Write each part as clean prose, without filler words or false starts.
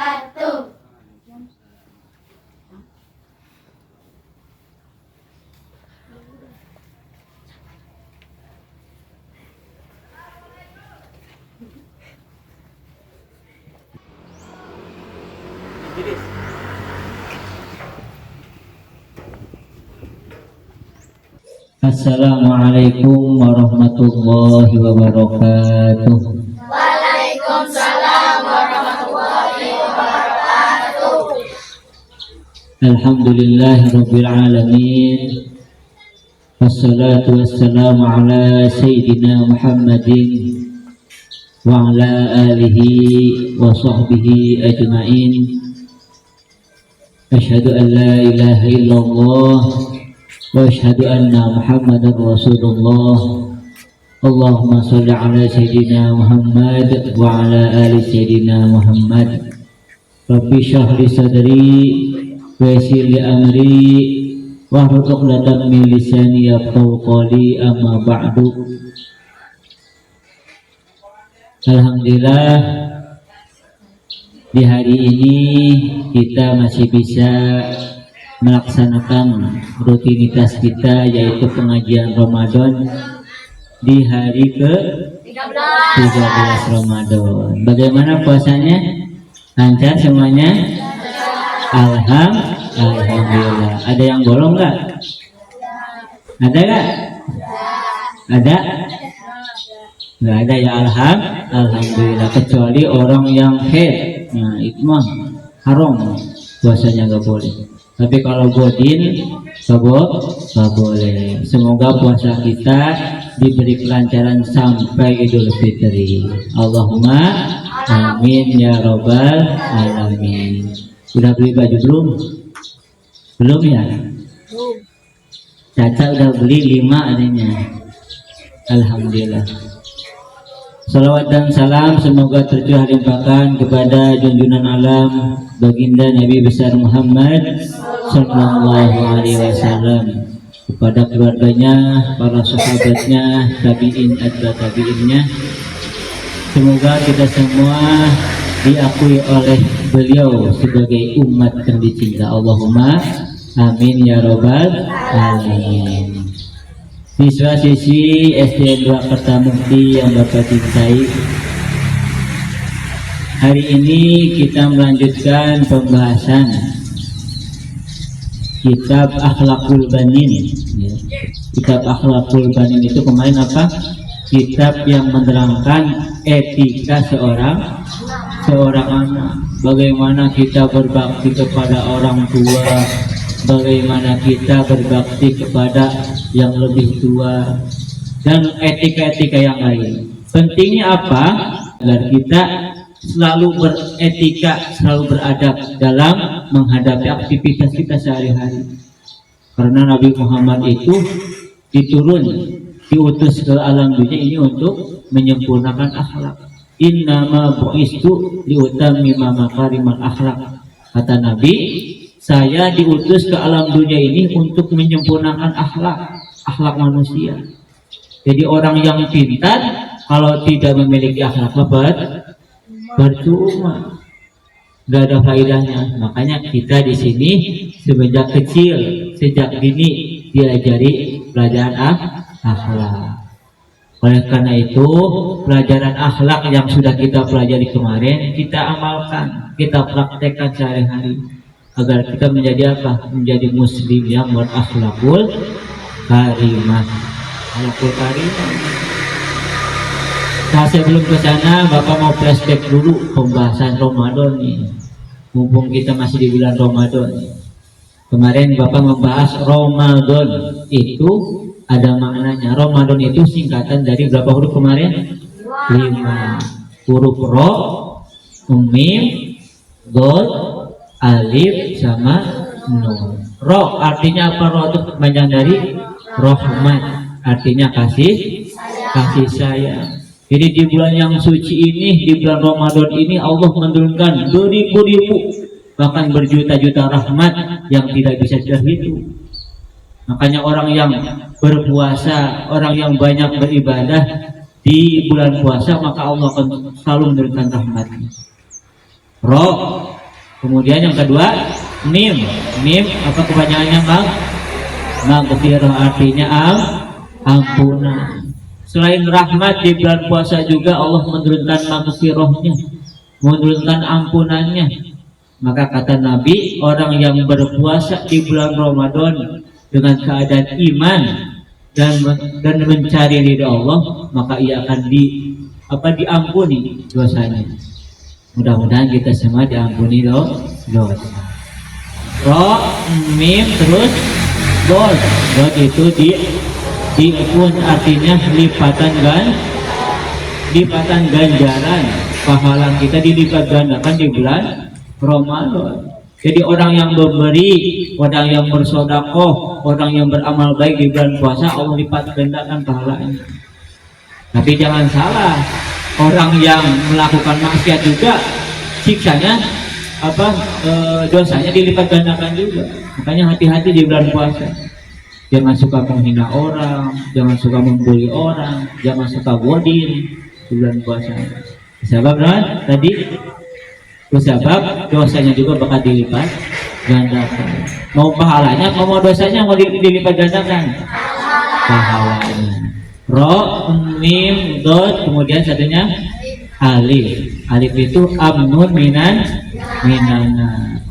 wabarakatuh. Assalamualaikum warahmatullahi wabarakatuh. Waalaikumsalam warahmatullahi wabarakatuh. Alhamdulillahirabbil alamin. Wassalatu wassalamu ala sayyidina Muhammadin wa ala alihi wa sahbihi ajma'in. Asyhadu an la ilaha illallah wa asyhadu anna Muhammadar Rasulullah. Allahumma shalli ala sayyidina Muhammad wa ala ali sayyidina Muhammad. Rabbi shrah li sadri wa yassir li amri wahlul 'uqdatam min lisani yafqahu qawli, amma ba'du. Alhamdulillah, di hari ini kita masih bisa melaksanakan rutinitas kita, yaitu pengajian Ramadan di hari ke-13 Ramadan. Bagaimana puasanya? Lancar semuanya? Alhamdulillah. Ada yang bolong nggak? Ada nggak? Ada? Nggak ada ya, alhamdulillah, kecuali orang yang haid. Nah itu mah haram, puasanya nggak boleh. Tapi kalau godin nggak boleh. Semoga puasa kita diberi kelancaran sampai Idul Fitri. Allahumma amin ya robbal alamin. Sudah beli baju belum? Belum ya? Caca udah beli 5 adanya. Alhamdulillah. Salawat dan salam semoga tercurah limpahkan kepada junjungan alam baginda Nabi besar Muhammad Sallallahu Alaihi Wasallam, kepada keluarganya, para sahabatnya, tabiin atau tabiinnya. Semoga kita semua diakui oleh beliau sebagai umat yang dicinta. Allahumma amin ya robbal alamin. Siswa-siswi SDN 2 Kertamukti yang Bapak cintai, hari ini kita melanjutkan pembahasan kitab Akhlaqul Banin. Kitab Akhlaqul Banin itu kemarin apa? Kitab yang menerangkan etika seorang anak. Bagaimana kita berbakti kepada orang tua, bagaimana kita berbakti kepada yang lebih tua, dan etika-etika yang lain. Pentingnya apa? Agar kita selalu beretika, selalu beradab dalam menghadapi aktivitas kita sehari-hari. Karena Nabi Muhammad itu diutus ke alam dunia ini untuk menyempurnakan akhlak. Innama bu'istu liutammima makarimal akhlak. Kata Nabi, saya diutus ke alam dunia ini untuk menyempurnakan akhlak manusia. Jadi orang yang pintar kalau tidak memiliki akhlak percuma, nggak ada faedahnya. Makanya kita di sini sejak kecil, sejak dini diajari pelajaran akhlak. Oleh karena itu, pelajaran akhlak yang sudah kita pelajari kemarin kita amalkan, kita praktekkan sehari-hari, agar kita menjadi apa? Menjadi muslim yang berakhlakul karimah. Akhlakul karimah. Nah, sebelum ke sana, Bapak mau flashback dulu pembahasan Ramadan nih. Mumpung kita masih di bulan Ramadan. Kemarin Bapak membahas Ramadan itu ada maknanya. Ramadan itu singkatan dari berapa huruf kemarin? 5 huruf. Ro, mim, dal, alif sama nun. Ro artinya apa? Ro itu panjang dari rahmat, artinya kasih sayang. Jadi di bulan yang suci ini, di bulan Ramadan ini, Allah menurunkan beribu-ribu, bahkan berjuta-juta rahmat yang tidak bisa terhitung. Makanya orang yang berpuasa, orang yang banyak beribadah di bulan puasa, maka Allah akan selalu menurunkan rahmatnya. Ro Kemudian yang kedua, mim. Mim apa kepanjangannya, Bang? Maghfirah artinya ampunan. Selain rahmat di bulan puasa juga Allah menurunkan maghfirahnya, menurunkan ampunannya. Maka kata Nabi, orang yang berpuasa di bulan Ramadan dengan keadaan iman dan mencari ridha Allah, maka ia akan diampuni dosanya. Mudah-mudahan kita semua diampuni dosa. Ro, mim, terus dot. Dot itu diikun artinya lipatan ganjaran. Pahala kita dilipat gandakan di bulan Ramadan. Jadi orang yang memberi, orang yang bersedekah, orang yang beramal baik di bulan puasa, Allah lipat gandakan pahalanya. Tapi jangan salah, orang yang melakukan maksiat juga siksanya dosanya dilipat gandakan juga. Makanya hati-hati di bulan puasa. Jangan suka menghina orang, jangan suka membuli orang, jangan suka godin di bulan puasa. Sebab tadi sebab dosanya juga bakal dilipat gandakan. Mau pahalanya, mau dosanya mau dilipat gandakan pahalanya. Ro, mim, dot, kemudian satunya alif. Alif itu amnun minana.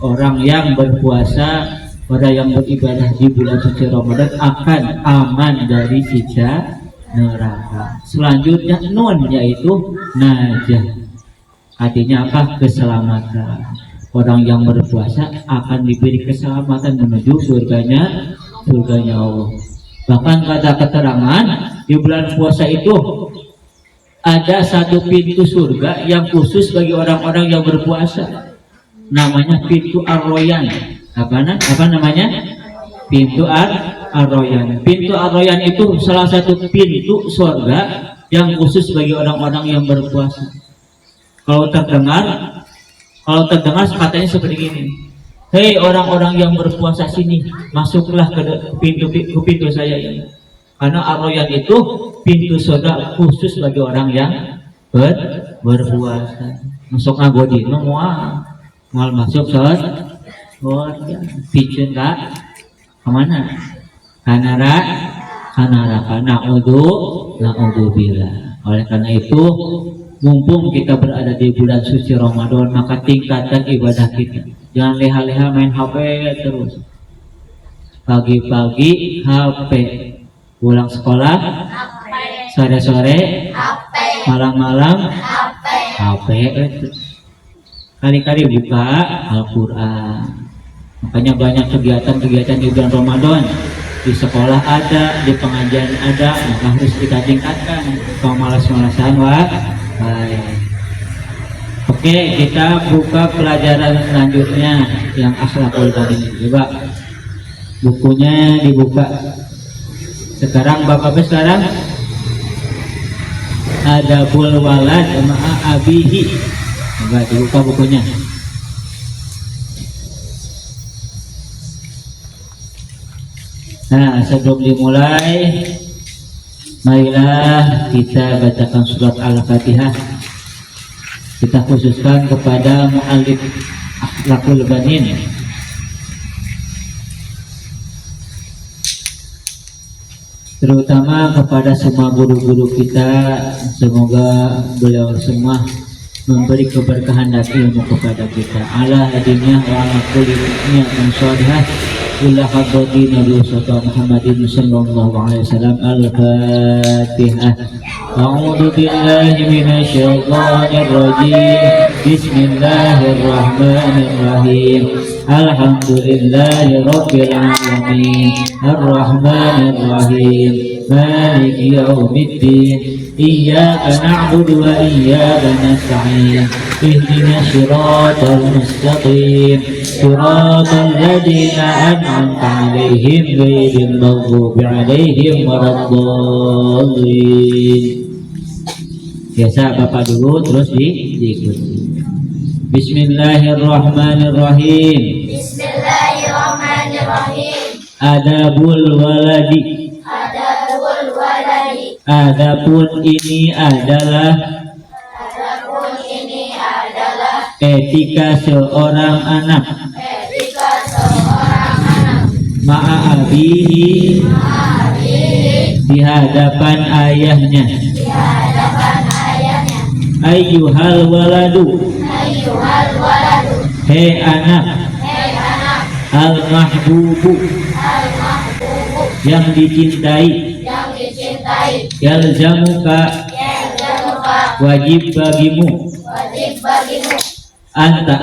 Orang yang berpuasa, orang yang beribadah di bulan suci Ramadan akan aman dari siksa neraka. Selanjutnya nun, yaitu najah. Artinya apa? Keselamatan. Orang yang berpuasa akan diberi keselamatan menuju surganya Allah. Bahkan kata keterangan di bulan puasa itu ada satu pintu surga yang khusus bagi orang-orang yang berpuasa. Namanya pintu Ar-Royan. Apa namanya? Pintu Ar-Royan. Pintu Ar-Royan itu salah satu pintu surga yang khusus bagi orang-orang yang berpuasa. Kalau terdengar katanya seperti ini. Hei orang-orang yang berpuasa sini, masuklah ke pintu saya ini. Karena Ar-Royan itu pintu surga khusus bagi orang yang berpuasa. Masuk ngagodi, mau masuk surga. Picun kemana? Kanara. Na'udzubillah. Oleh karena itu, mumpung kita berada di bulan suci Ramadan, maka tingkatkan ibadah kita. Jangan leha-leha main HP terus. Pagi-pagi HP, pulang sekolah sore-sore malam-malam HP. Kali-kali buka Al-Quran. Makanya banyak kegiatan-kegiatan di bulan Ramadan. Di sekolah ada, di pengajian ada, maka harus kita tingkatkan. Kalau malas-malasan baik. Oke, kita buka pelajaran selanjutnya yang akhlakul karim. Coba bukunya dibuka. Sekarang Bapak sekarang Adabul walad ma'a abihi. Coba dibuka bukunya. Nah, sebelum dimulai, marilah kita bacakan surat Al-Fatihah. Kita khususkan kepada mu'alif akhlakul banin. Terutama kepada semua guru-guru kita, semoga beliau semua memberi keberkahan dan ilmu kepada kita. Ala hadiniah wa ala kulli ni'matin shalihah. Ila hadrati Nabi Muhammadin sallallahu alaihi wasallam. Al-Fatihah. A'udzu billahi minasy syaithanir rajim. Bismillahirrahmanirrahim. Alhamdulillahi rabbil alamin. Arrahmanir rahim. Maliki yaumiddin. Iyyaka na'budu wa iyyaka nasta'in. Ihdinas siratal mustaqim. Siratal ladzina an'amta 'alaihim ghairil maghdubi 'alaihim waladdallin. Biasa Bapak dulu terus diikuti. Bismillahirrahmanirrahim. Bismillahirrahmanirrahim. Adabul waladi. Adapun ini adalah etika seorang anak etika seorang anak ma'abihi di hadapan ayahnya. di hadapan ayahnya. Ayyuhal waladu, Ayyuhal waladu, hei anak, hei anak, al-mahbubu, al-mahbubu, yang dicintai, yang dicintai, yalzamuka, yalzamuka, wajib bagimu, wajib bagimu, anta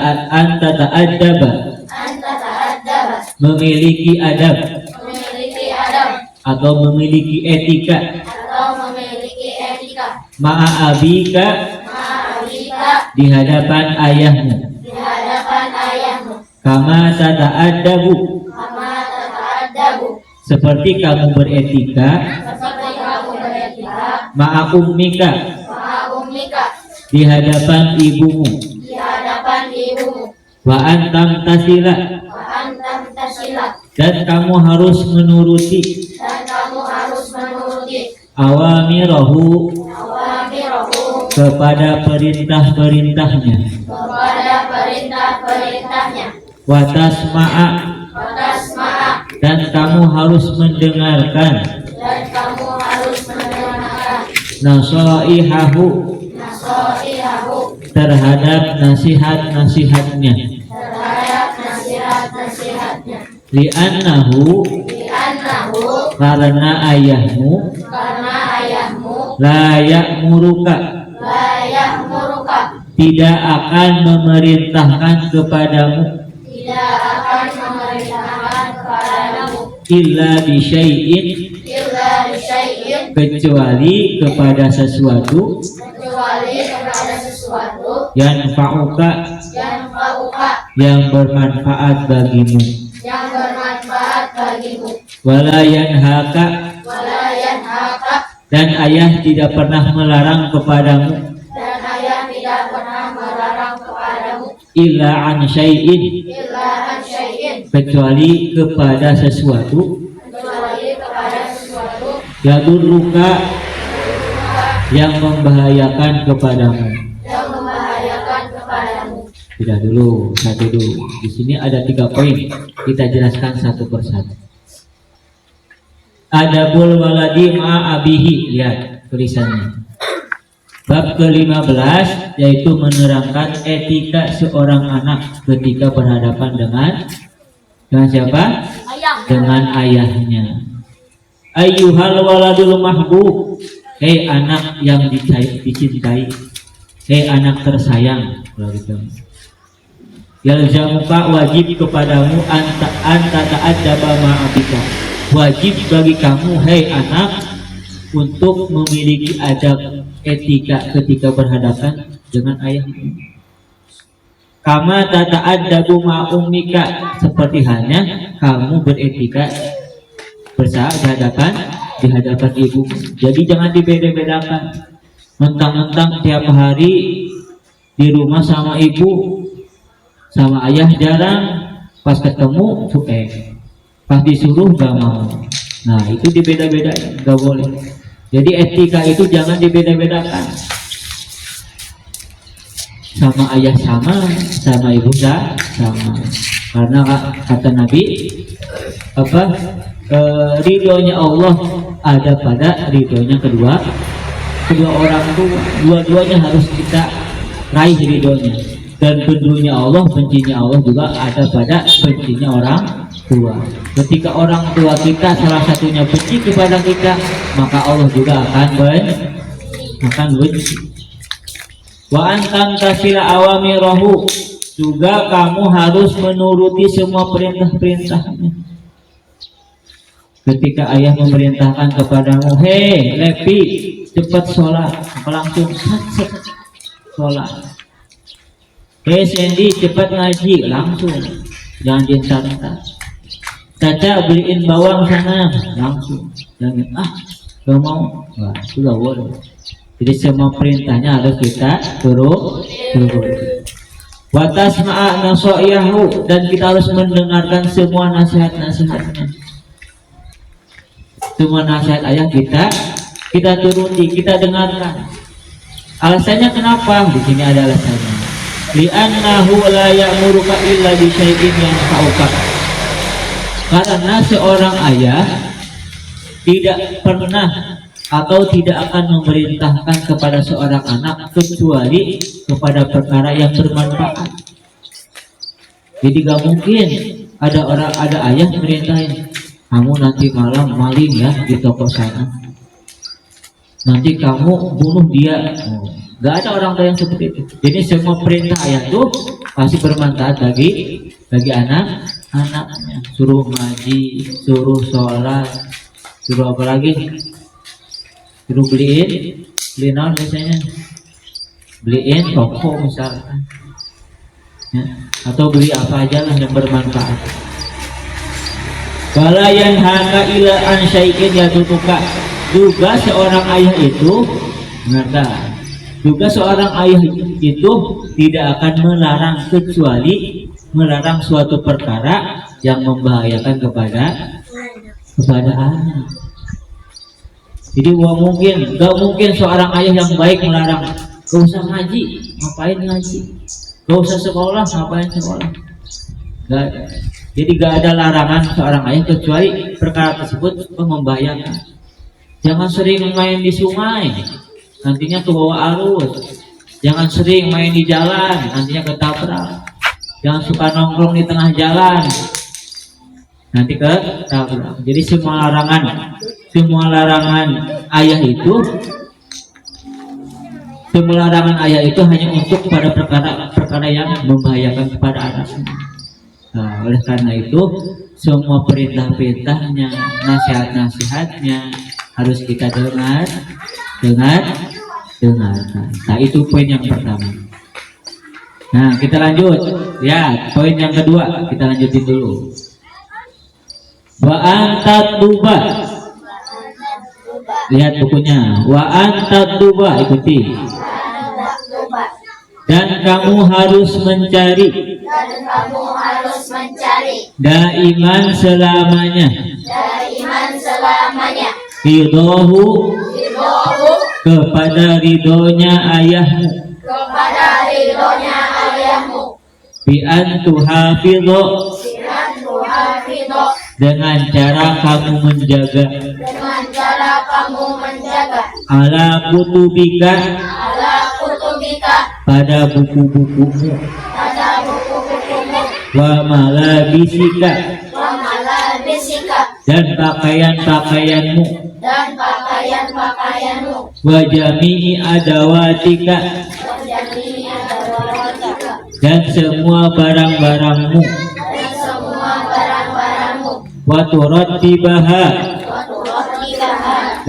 ta'addaba, anta ta'addaba, memiliki adab memiliki adab atau memiliki etika, atau memiliki etika, ma'abika, ma'abika, di hadapan ayahmu, di hadapan ayahmu, kama tata'addabu, kama tata'addabu, seperti kamu beretika, seperti kamu beretika, ma'ummika, ma'ummika, di hadapan ibumu, di hadapan ibumu, wa antam tasila, wa antam tasila, dan kamu harus menuruti dan kamu harus menuruti awamirahu, awamirahu, kepada perintah-perintahnya, kepada perintah-perintahnya, wa tasma'a, watasma'a, dan kamu harus mendengarkan dan kamu harus mendengarkan nasaihahu, nasihahu, terhadap nasihat-nasihatnya, terhadap nasihat-nasihatnya, li'annahu, li'annahu, karena ayahmu karena ayahmu la ya'muruka, la ya'muruka, tidak akan memerintahkan kepadamu tidak akan memerintahkan kepadamu illa bisyai'in, illa bisyai'in, kecuali kepada sesuatu kecuali kepada sesuatu yang fa'uka, yang fauka, yang bermanfaat bagimu, yang bermanfaat bagimu, wala yanhaka, wala yanhaka, dan ayah tidak pernah melarang kepadamu dan ayah tidak pernah melarang kepadamu illa an syai'in, illa an syai'in, kecuali kepada sesuatu kecuali kepada sesuatu yadurruka, yang membahayakan kepadamu. yang membahayakan kepadamu. Tidak dulu, satu dulu. Di sini ada 3 poin. Kita jelaskan satu persatu. Adabul waladi ma'abihi, lihat tulisannya. Bab ke-15 yaitu menerangkan etika seorang anak ketika berhadapan dengan siapa? Ayah. Dengan ayahnya. Ayyuhal waladul mahbub, hei anak yang dicintai, hei anak tersayang. Yalzamuka, wajib kepadamu anta ta'addaba ma'abika, wajib bagi kamu hei anak untuk memiliki adab etika ketika berhadapan dengan ayahmu. Kama tata'addabu ma'ummika, seperti halnya kamu beretika di hadapan ibu. Jadi jangan dibeda-bedakan. Mentang-mentang tiap hari di rumah sama ibu, sama ayah jarang, pas ketemu pas disuruh gak mau. Nah itu dibeda-bedain, gak boleh. Jadi etika itu jangan dibeda-bedakan. Sama ayah sama ibu sama. Karena kata Nabi ridhonya Allah ada pada ridhonya kedua orang tua. Dua-duanya harus kita raih ridhonya. Dan bencinya Allah juga ada pada bencinya orang tua. Ketika orang tua kita salah satunya benci kepada kita, maka Allah juga akan benci. Wa antam tasila awamirahu, juga kamu harus menuruti semua perintah-perintahnya. Ketika ayah memerintahkan kepadamu, hei Lepi, cepat sholat, langsung sholat. Hei Sandy, cepat ngaji, langsung, jangan dientar-entar. Caca, beliin bawang sana, langsung, jangan gak mau, itu gak boleh. Jadi semua perintahnya harus kita turuti. Watas ma'a nasoiyahu, dan kita harus mendengarkan semua nasihat-nasihatnya. Semua nasihat ayah kita turuti, kita dengarkan. Alasannya kenapa? Di sini ada alasannya. li'annahu la ya'muruka illa bi syai'in yanfa'uka. Karena seorang ayah tidak pernah atau tidak akan memerintahkan kepada seorang anak kecuali kepada perkara yang bermanfaat. Jadi gak mungkin ada ayah merintahin, kamu nanti malam maling ya di toko sana, nanti kamu bunuh dia. Gak ada orang tua yang seperti itu. Jadi semua perintah ayah itu pasti bermanfaat bagi anak-anaknya. Suruh ngaji, suruh sholat, suruh apa lagi? Suruh beliin naon biasanya, beliin toko misalkan ya, atau beli apa aja lah yang bermanfaat. Wala yanhaka ila an syai'in yatutuka. Juga seorang ayah itu, dengarkan, juga seorang ayah itu tidak akan melarang kecuali melarang suatu perkara yang membahayakan kepada anak. Jadi gak mungkin seorang ayah yang baik melarang, gak usah ngaji, ngapain ngaji, gak usah sekolah, ngapain sekolah. Gak, jadi gak ada larangan seorang ayah kecuali perkara tersebut membahayakan. Jangan sering main di sungai, nantinya kebawa arus. Jangan sering main di jalan, nantinya ketabrak. Jangan suka nongkrong di tengah jalan, nanti ketabrak. Jadi semua larangan ayah itu hanya untuk pada perkara yang membahayakan kepada anaknya. Nah, oleh karena itu semua perintah-perintahnya, nasihat-nasihatnya harus kita dengarkan. Nah, itu poin yang pertama. Nah, kita lanjut ya, poin yang kedua kita lanjutin dulu. Wa antat duba, lihat bukunya. Wa antat duba, ikuti. Dan kamu harus mencari daiman selamanya ridhohu, kepada ridhonya ayahmu, bi antu hafidho, dengan cara kamu menjaga ala kutubika, pada buku-bukumu, wa malabisika, dan pakaian-pakaianmu, wa jami'i adawatika, dan semua barang-barangmu, wa turattibaha,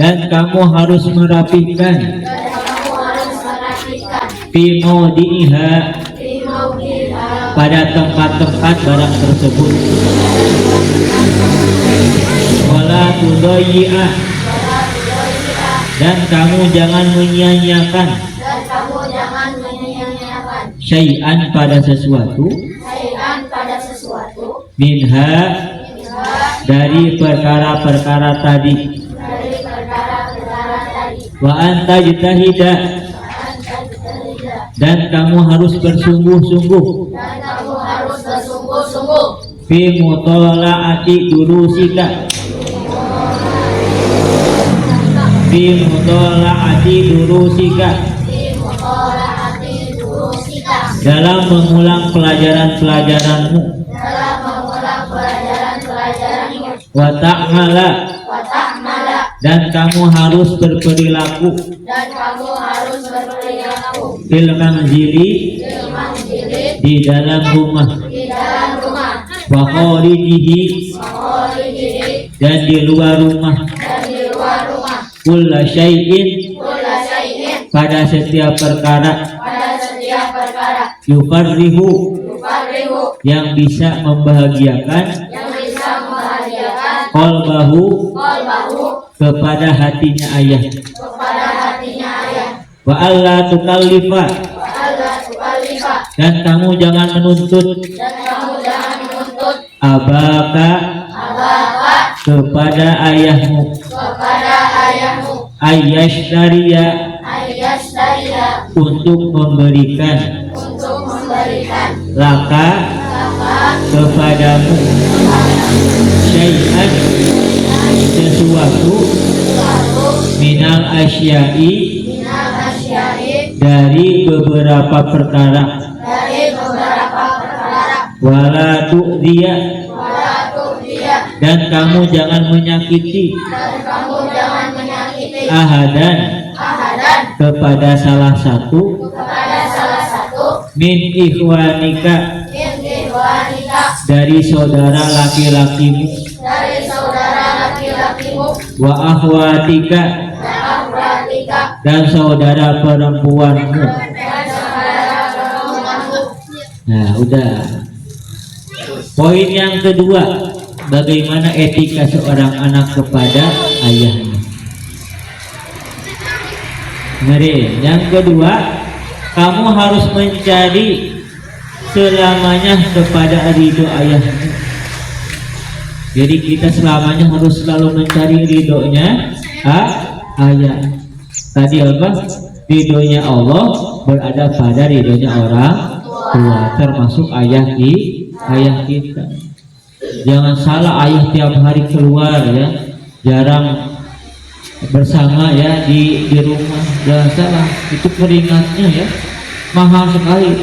dan kamu harus merapikan, fi maudi'iha, pada tempat-tempat barang tersebut, wala tudayyi'ah, dan kamu jangan menyia-nyiakan syai'an, pada sesuatu, minha, dari perkara-perkara tadi, wa anta jitahida, dan kamu harus bersungguh-sungguh fi mutola'ati durusika, dalam mengulang pelajaran-pelajaranmu, wa ta'mala, dan kamu harus berperilaku fil manzili, di dalam rumah, wa kharijihi, dan di luar rumah, kulla syai'in, pada setiap perkara, yufarrihu, yang bisa membahagiakan, qalbahu, kepada hatinya ayah, wa alla tukallifa, dan kamu jangan menuntut, abaka, kepada ayahmu, ayyashtariya, untuk memberikan memberikan laka kepadamu syai'an sesuatu minal asyai minal asyai dari beberapa perkara dari beberapa perkara wala tu'diya wala dia dan kamu jangan menyakiti dan kamu jangan menyakiti ahadan ahadan kepada salah satu kepada salah satu min ikhwanika min wanita dari saudara laki-lakimu dari saudara laki-lakimu wa akhwatika dan akhwatika dan saudara perempuanmu. dan saudara perempuanmu. Nah, udah. Poin yang kedua, bagaimana etika seorang anak kepada ayahnya. Ngeri. Yang kedua, kamu harus mencari selamanya kepada ridho ayahmu. Jadi kita selamanya harus selalu mencari ridhonya ayah. Tadi apa? Ridhonya Allah berada pada ridhonya orang tua, termasuk ayah kita. Jangan salah, ayah tiap hari keluar ya, jarang bersama ya di rumah. Jangan salah, itu keringatnya ya mahal sekali.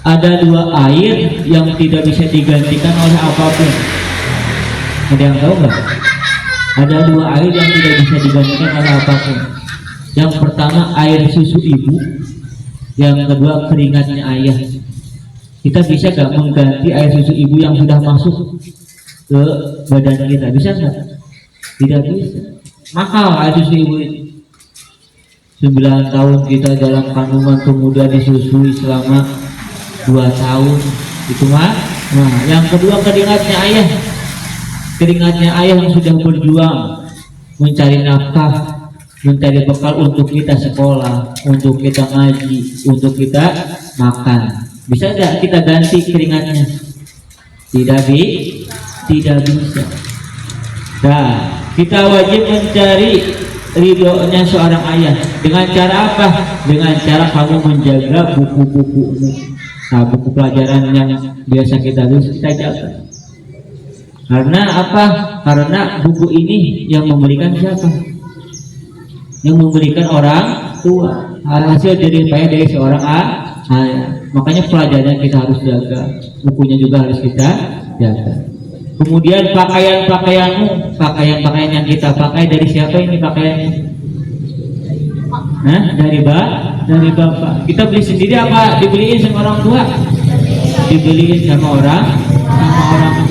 Ada dua air yang tidak bisa digantikan oleh apapun. Ada yang tahu nggak? Ada dua air yang tidak bisa digantikan oleh apapun. Yang pertama air susu ibu, yang kedua keringatnya ayah. Kita bisa nggak mengganti air susu ibu yang sudah masuk ke badan kita? Bisa nggak? Tidak bisa. Mahal air susu ibu itu. 9 tahun kita dalam kandungan, kemudian disusui selama 2 tahun, itu mah. Nah, yang kedua keringatnya ayah. Keringatnya ayah yang sudah berjuang mencari nafkah, mencari bekal untuk kita sekolah, untuk kita ngaji, untuk kita makan. Bisa tidak kita ganti keringatnya? Tidak bisa. Nah, kita wajib mencari ridhonya seorang ayah. Dengan cara apa? Dengan cara kamu menjaga buku-bukumu. Nah, buku pelajaran yang biasa kita tulis kita jaga. Karena apa? Karena buku ini yang memberikan siapa? Yang memberikan orang tua. Hasil jerih payah dari seorang ayah. Makanya pelajaran kita harus jaga, bukunya juga harus kita jaga. Kemudian pakaian-pakaianmu, pakaian yang kita pakai dari siapa ini pakaiannya? Nah, dari bapak. Kita beli sendiri apa dibeliin sama orang tua? Dibeliin sama orang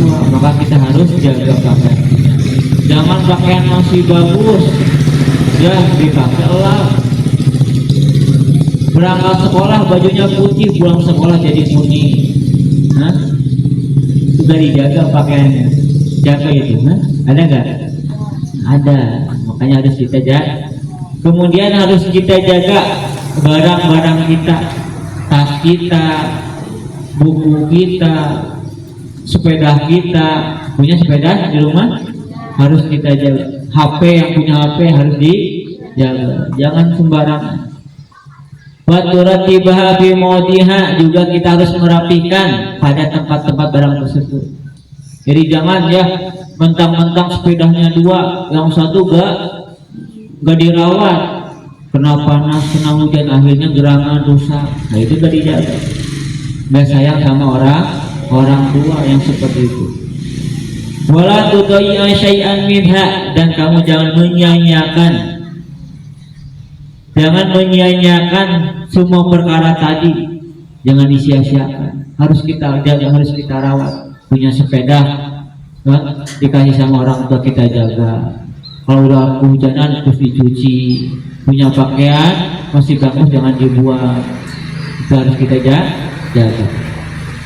tua. Maka kita harus jaga pakaian. Jangan pakaian masih bagus, ya dipakai lah. Berangkat sekolah bajunya putih, pulang sekolah jadi kuning. Nah, sudah dijaga pakaiannya, jaga itu. Nah, ada nggak? Ada. Makanya harus kita jaga. Kemudian harus kita jaga barang-barang kita, tas kita, buku kita, sepeda kita. Punya sepeda di rumah harus kita jaga. HP yang punya HP harus dijaga. Jangan sembarangan. Waturatibaha fi mawdiha, juga kita harus merapikan pada tempat-tempat barang tersebut. Jadi jangan ya mentang-mentang sepedanya 2, yang satu gak dirawat, kena panas, kena hujan, akhirnya gerangan rusak. Nah, itu gak dijaga. Gak sayang sama orang tua yang seperti itu. Wala tudai'a syai'an minha, dan kamu jangan menyia-nyiakan semua perkara tadi. Jangan disia-siakan. Harus kita jaga, harus kita rawat. Punya sepeda dikasih sama orang tua, kita jaga. Kalau udah kehujanan terus dicuci. Punya pakaian masih bagus, jangan dibuang. Itu harus kita jaga.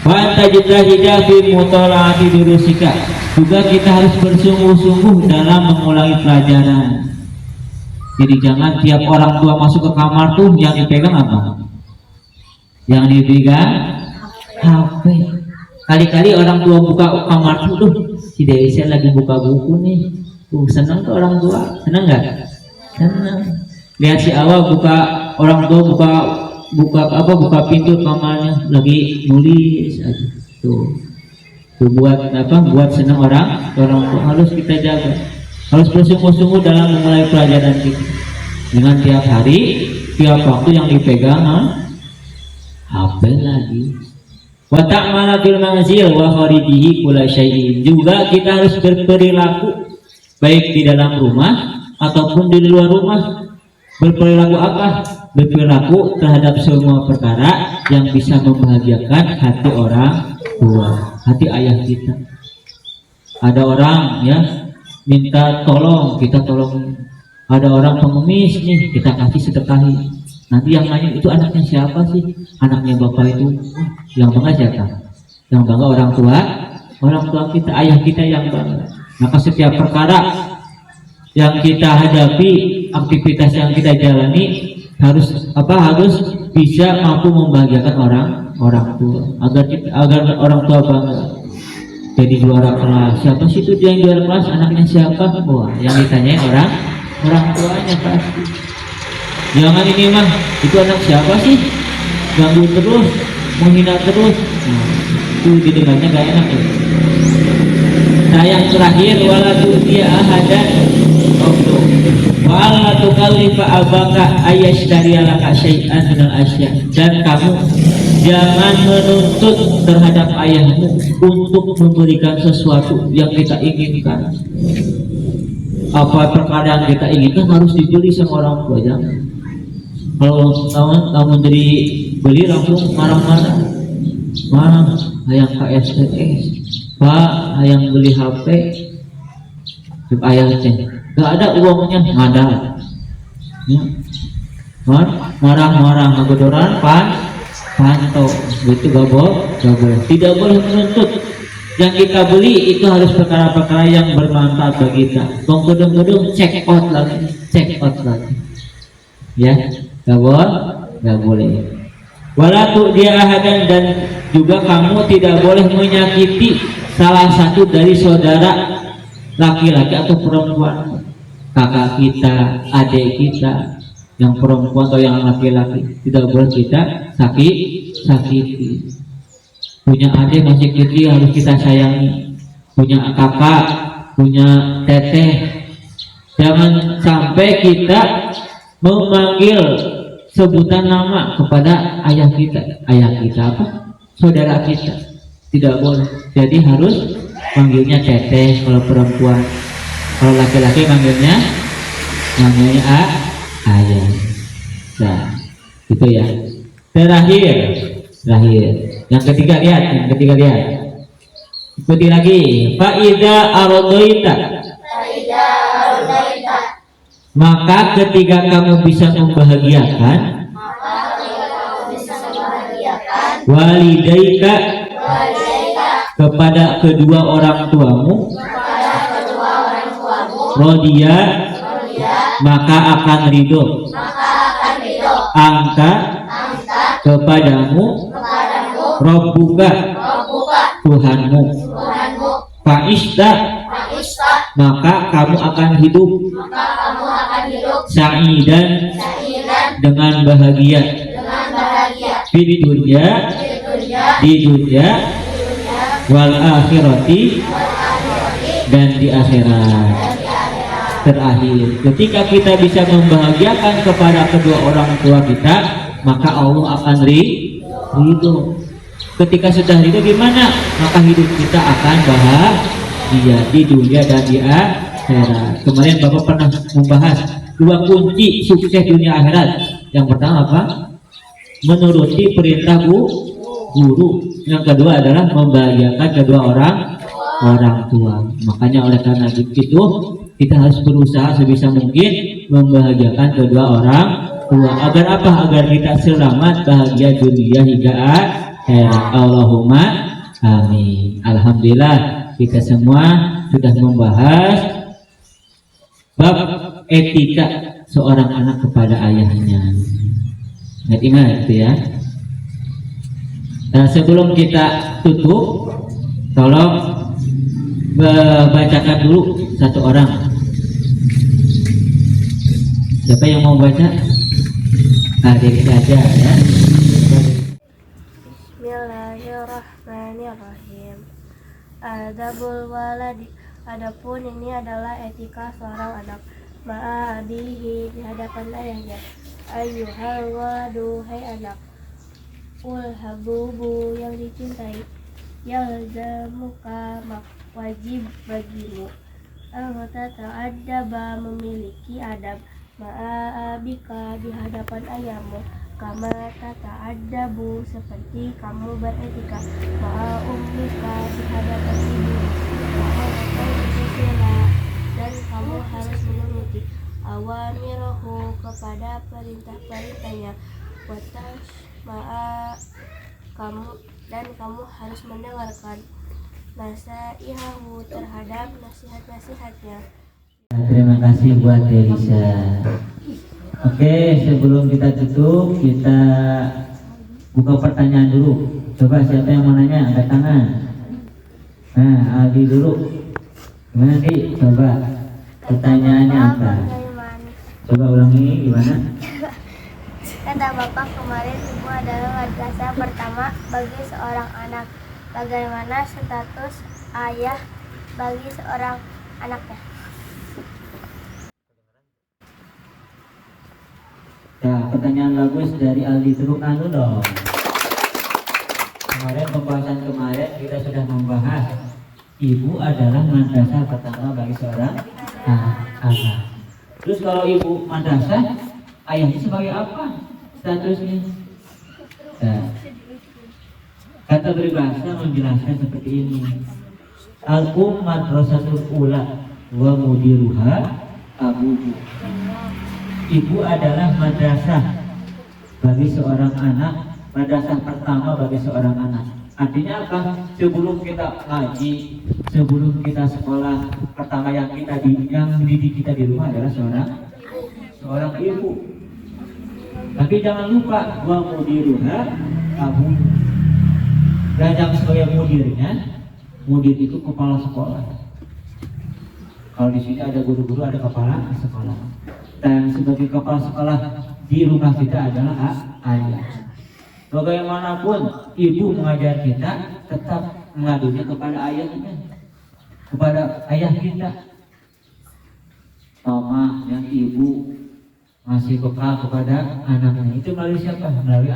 Wa tajtahidu fi mutalaati durusika. Juga kita harus bersungguh-sungguh dalam mengulangi pelajaran. Jadi jangan tiap orang tua masuk ke kamar tuh yang dipegang apa? Yang dipegang HP. Kali-kali orang tua buka kamar tuh si Desi lagi buka buku nih. Senang tuh orang tua, senang nggak? Senang. Lihat si Awa orang tua buka buka pintu kamarnya lagi nulis aja. Tuh buat senang orang tua harus kita jaga. Harus bersungguh-sungguh dalam memulai pelajaran kita. Dengan tiap hari, tiap waktu yang dipegang HP lagi. Wa ta'mala fil manzil wa kharijihi kula syai'in. Juga kita harus berperilaku baik di dalam rumah ataupun di luar rumah. Berperilaku apa? Berperilaku terhadap semua perkara yang bisa membahagiakan hati orang tua, hati ayah kita. Ada orang ya minta tolong, kita tolong. Ada orang pengemis nih, kita kasih sedekahi. Nanti yang nanya itu anaknya siapa sih? Anaknya bapak itu. Yang bangga siapa? Yang bangga orang tua kita, ayah kita yang bangga. Maka setiap perkara yang kita hadapi, aktivitas yang kita jalani harus bisa mampu membahagiakan orang tua agar orang tua bangga. Jadi juara kelas, siapa sih itu yang juara kelas? Anaknya siapa? Wah, yang ditanyain orang tuanya pasti. Jangan ini mah, itu anak siapa sih? Ganggu terus, menghina terus. Nah, itu didengarnya gak enak ya. Nah yang terakhir, waladu dia ahadan wala tukallifa abaka ayashtarialaka syai'an minal asya. Dan kamu jangan menuntut terhadap ayahmu untuk memberikan sesuatu yang kita inginkan. Apa perkara yang kita inginkan harus dibeli sama orang tua, jangan. Kalau jadi beli langsung marah-marah. Hayang KSTS, Pak, hayang beli HP. Ayah teh gak ada uangnya, ngadal. Ya. Marah-marah ngagodoran pantau. Itu gak boleh. Tidak boleh menuntut. Yang kita beli itu harus perkara-perkara yang bermanfaat bagi kita. Gedung-gedung check out lagi. Ya, gak boleh. Walatu dia ahadan, dan juga kamu tidak boleh menyakiti salah satu dari saudara laki-laki atau perempuan, kakak kita, adik kita, yang perempuan atau yang laki-laki, tidak boleh kita sakiti. Punya adik masih kecil harus kita sayangi. Punya kakak, punya teteh, jangan sampai kita memanggil sebutan nama kepada ayah kita apa? Saudara kita. Tidak boleh. Jadi harus manggilnya teteh kalau perempuan. Kalau laki-laki manggilnya ayah. Nah, itu ya. Terakhir. Yang ketiga lihat. Ikuti lagi. Faida ardoita. Maka ketika kamu bisa membahagiakan walidaika, kepada kedua orang tuamu, rodia, maka akan ridho, angka kepadamu, Rabbuka, Tuhanmu, Fa'ista, maka kamu akan hidup, sa'idan, dengan bahagia, di dunia wal akhirati, dan di akhirat. Terakhir, ketika kita bisa membahagiakan kepada kedua orang tua kita, maka Allah akan ridho. Ketika sudah ridho gimana? Maka hidup kita akan bahagia di dunia dan di akhirat. Kemarin Bapak pernah membahas 2 kunci sukses dunia akhirat. Yang pertama apa? Menuruti perintah guru. Yang kedua adalah membahagiakan kedua orang tua. Makanya oleh karena itu kita harus berusaha sebisa mungkin membahagiakan kedua orang tua. Agar apa? Agar kita selamat bahagia dunia hingga akhirat. Allahumma amin. Alhamdulillah kita semua sudah membahas bab etika seorang anak kepada ayahnya. Ingat itu ya. Nah, sebelum kita tutup, tolong bacakan dulu satu orang. Siapa yang mau baca? Adik saja ya. Bismillahirrahmanirrahim. Adabul waladi. Adapun ini adalah etika seorang anak. Ma'abihi, di hadapan ayahnya. Ayyuhal waladu, hai anak. Ul habubu, yang dicintai. Yalzamuka, wajib bagimu. Al-tata'addaba, memiliki adab. Ma'abika, di hadapan ayahmu. Kama tata'addabu, seperti kamu beretika. Ma'ummika, di hadapan ibu. Ma'ummika, dan kamu harus menuruti awamirahu, kepada perintah-perintahnya. Watas ma'a, dan kamu harus mendengarkan nasaihahu, terhadap nasihat-nasihatnya. Terima kasih buat Delisa. Oke, sebelum kita tutup, kita buka pertanyaan dulu. Coba siapa yang mau nanya, angkat tangan. Nah, Aldi dulu. Gimana Di? Coba pertanyaannya apa? Coba ulangi gimana? Kata Bapak, kemarin ibu adalah madrasah pertama bagi seorang anak. Bagaimana status ayah bagi seorang anaknya? Ya, pertanyaan bagus dari Aldi, tepuk tangan dulu dong. Kemarin pembahasan kemarin kita sudah membahas ibu adalah madrasah pertama bagi seorang anak. Terus kalau ibu madrasah, ayahnya sebagai apa statusnya? Nah, kata peribahasa menjelaskan seperti ini. Al-um madrasatul ula wa mudiruha abuhu. Ibu adalah madrasah bagi seorang anak, madrasah pertama bagi seorang anak. Artinya apa? Sebelum kita ngaji, sebelum kita sekolah, pertama yang mendidik kita di rumah adalah seorang ibu. Tapi jangan lupa, wa mudiruha abu. Dan yang sebagai mudirnya, mudir itu kepala sekolah. Kalau di sini ada guru-guru, ada kepala sekolah. Dan sebagai kepala sekolah di rumah kita adalah ayah. Bagaimanapun ibu mengajar kita, tetap mengadunya kepada ayahnya, kepada ayah kita. Mama yang ibu ngasih bekal kepada anaknya itu melalui siapa? Melalui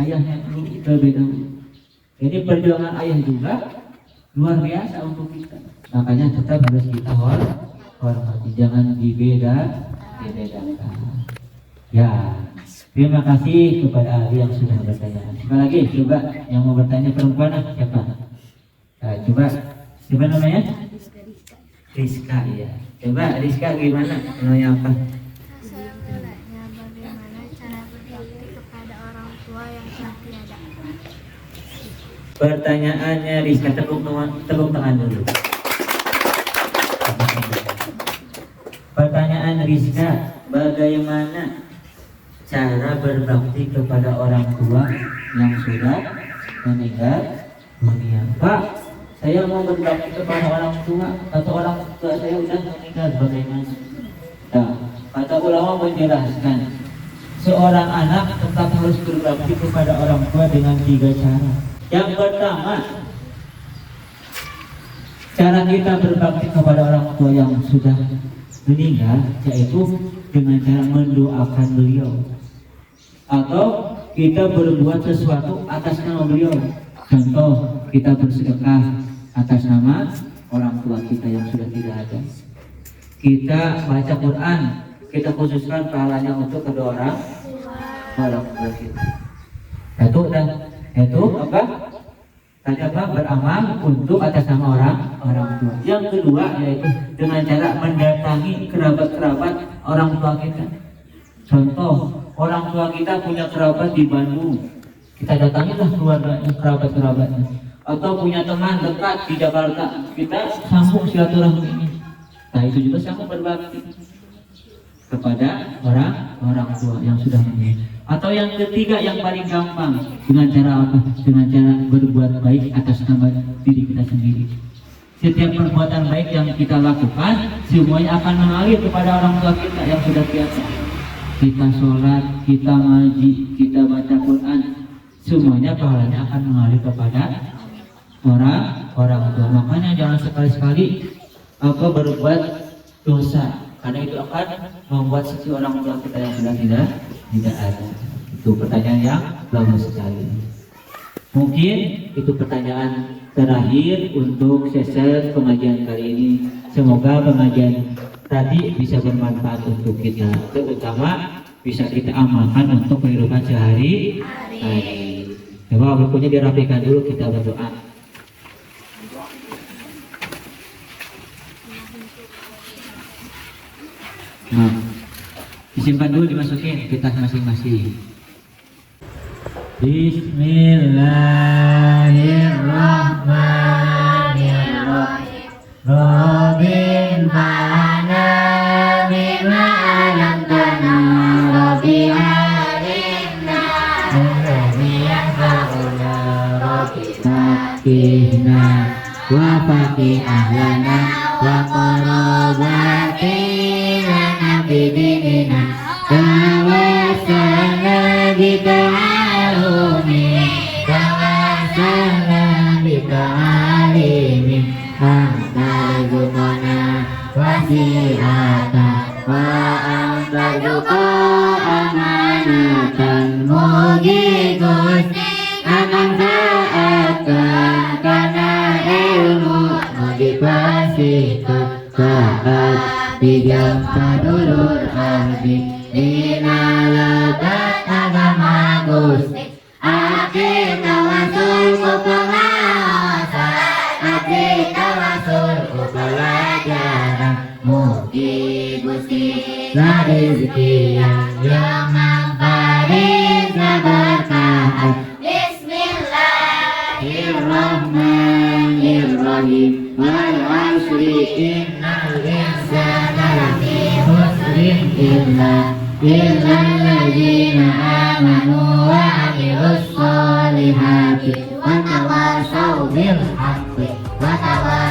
ayahnya terlebih dahulu. Jadi perjuangan ayah juga luar biasa untuk kita. Makanya tetap harus kita hormati, jangan dibedakan. Ya, terima kasih kepada ahli yang sudah bertanya. Siapa lagi? Coba yang mau bertanya, perempuan siapa? Nah, coba siapa namanya? Rizka, ya. Coba Rizka gimana? Namanya apa? Saya menanya bagaimana cara berbakti kepada orang tua yang telah tiada. Pertanyaannya Rizka, tepuk tangan dulu. Pertanyaan Rizka, bagaimana cara berbakti kepada orang tua yang sudah meninggal dunia? Pak, saya mau berbakti kepada orang tua atau orang tua saya sudah meninggal, bagaimana? Nah, kata ulama menjelaskan, seorang anak tetap harus berbakti kepada orang tua dengan 3 cara. Yang pertama, cara kita berbakti kepada orang tua yang sudah meninggal yaitu dengan cara mendoakan beliau, atau kita berbuat sesuatu atas nama beliau. Contoh, kita bersedekah atas nama orang tua kita yang sudah tidak ada. Kita baca Quran, kita khususkan pahalanya untuk kedua orang tua kita. Itu apa? Tadi apa? Beramal untuk atas nama orang tua. Yang kedua yaitu dengan cara mendatangi kerabat-kerabat orang tua kita. Contoh, orang tua kita punya kerabat di Bandung, kita datangilah keluarganya, kerabat-kerabatnya. Atau punya teman dekat di Jakarta, kita sambung silaturahmi ini. Nah, itu juga sama berbakti kepada orang tua yang sudah meninggal. Atau yang ketiga yang paling gampang, dengan cara apa? Dengan cara berbuat baik atas nama diri kita sendiri. Setiap perbuatan baik yang kita lakukan, semuanya akan mengalir kepada orang tua kita yang sudah tiada. kita sholat, kita ngaji, kita baca Quran, semuanya pahalanya akan mengalir kepada orang tua. Makanya jangan sekali-sekali berbuat dosa, karena itu akan membuat sisi orang tua kita yang sudah tidak ada. Itu pertanyaan yang bagus sekali. Mungkin itu pertanyaan terakhir untuk sesi pengajian kali ini. Semoga pengajian tadi bisa bermanfaat untuk kita, terutama bisa kita amalkan untuk kehidupan sehari-hari. Coba bukunya dirapikan dulu, kita berdoa. Nah, disimpan dulu, dimasukin kita masing-masing. Bismillahirrahmanirrahim. Robin fa'ana bima alamtana, Rabbi alimna Rabbi yanfa'una, Rabbi fakihna wa fakih ahlana wa qarabatina bidinina tawassalna bita'alumi tawassalna bita'alimi antarzuqana wasi'ata wa antarzuqa amanatan mugi Gusti amanfaatkan karena ilmu mugi pasikan saat tiga padulur ardi inalabat agama Gusti abdi tawasul ku pengawasan, abdi tawasul ku pelajaran, mugi Gusti rezeki yang manfaat berkah. Bismillahirrahmanirrahim. Wal 'ashri innal insana lafi khusrin illa alladzina amanu wa 'amilus solihati wa tawasaw bil haqqi wa tawasaw